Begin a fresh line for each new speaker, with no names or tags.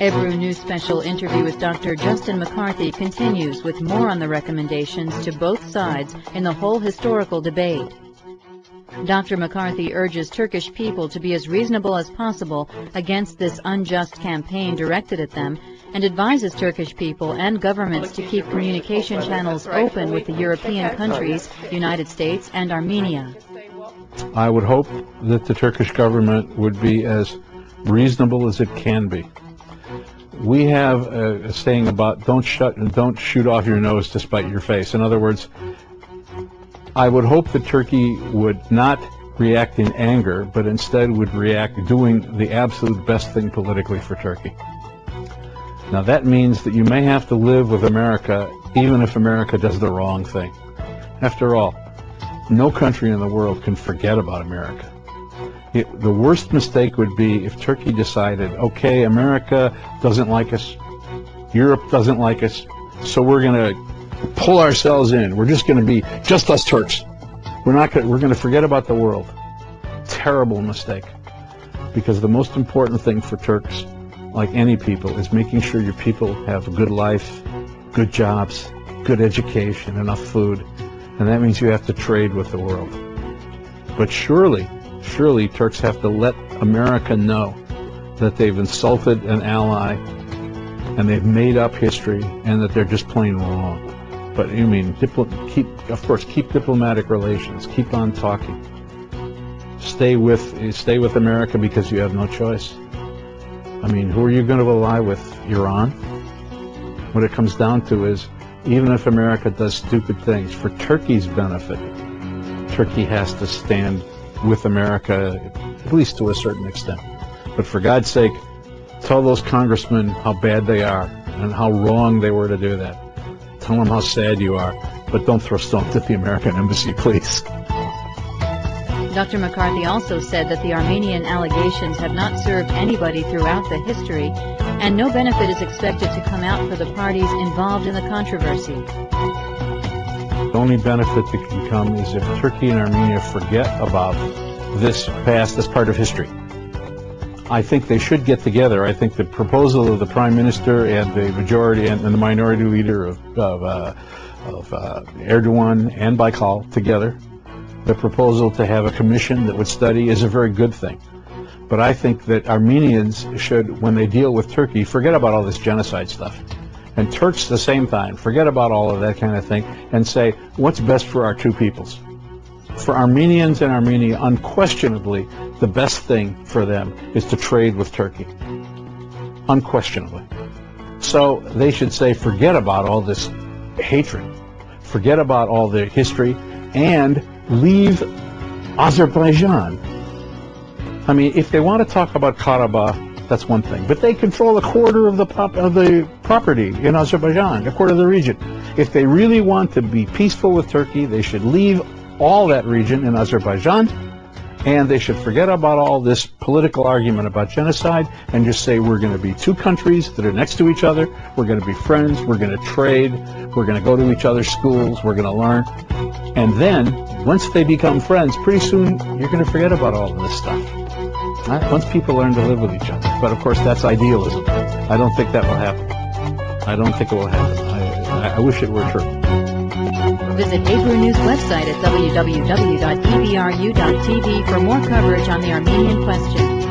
Ebru News special interview with Dr. Justin McCarthy continues with more on the recommendations to both sides in the whole historical debate. Dr. McCarthy urges Turkish people to be as reasonable as possible against this unjust campaign directed at them, and advises Turkish people and governments to keep communication channels open with the European countries, United States, and Armenia.
I would hope that the Turkish government would be as reasonable as it can be. We have a saying about don't shoot off your nose to spite your face. In other words, I would hope that Turkey would not react in anger, but instead would react doing the absolute best thing politically for Turkey. Now that means that you may have to live with America even if America does the wrong thing. After all, no country in the world can forget about America. The worst mistake would be if Turkey decided, okay, America doesn't like us, Europe doesn't like us, so we're going to pull ourselves in. We're just going to be just us Turks. We're going to forget about the world. Terrible mistake. Because the most important thing for Turks, like any people, is making sure your people have a good life, good jobs, good education, enough food. And that means you have to trade with the world. But surely Turks have to let America know that they've insulted an ally and they've made up history and that they're just plain wrong. But you mean, keep diplomatic relations, keep on talking. Stay with America because you have no choice. I mean, who are you going to ally with? Iran? What it comes down to is, even if America does stupid things, for Turkey's benefit, Turkey has to stand with America, at least to a certain extent. But for God's sake, tell those congressmen how bad they are and how wrong they were to do that. Tell them how sad you are, but don't throw stones at the American embassy, please.
Dr. McCarthy also said that the Armenian allegations have not served anybody throughout the history, and no benefit is expected to come out for the parties involved in the controversy.
The only benefit that can come is if Turkey and Armenia forget about this past, this part of history. I think they should get together. I think the proposal of the Prime Minister and the majority and the minority leader of Erdogan and Baykal together, the proposal to have a commission that would study, is a very good thing. But I think that Armenians should, when they deal with Turkey, forget about all this genocide stuff. And Turks, at the same time, forget about all of that kind of thing and say, what's best for our two peoples? For Armenians in Armenia, unquestionably, the best thing for them is to trade with Turkey. Unquestionably. So they should say, forget about all this hatred. Forget about all the history and leave Azerbaijan. I mean, if they want to talk about Karabakh, that's one thing. But they control a quarter of the property in Azerbaijan, a quarter of the region. If they really want to be peaceful with Turkey, they should leave all that region in Azerbaijan, and they should forget about all this political argument about genocide and just say we're going to be two countries that are next to each other, we're going to be friends, we're going to trade, we're going to go to each other's schools, we're going to learn. And then, once they become friends, pretty soon you're going to forget about all of this stuff. Right? Once people learn to live with each other. But of course that's idealism. I don't think that will happen. I don't think it will happen. I wish it were true.
Visit Ebru News website at www.ebru.tv for more coverage on the Armenian question.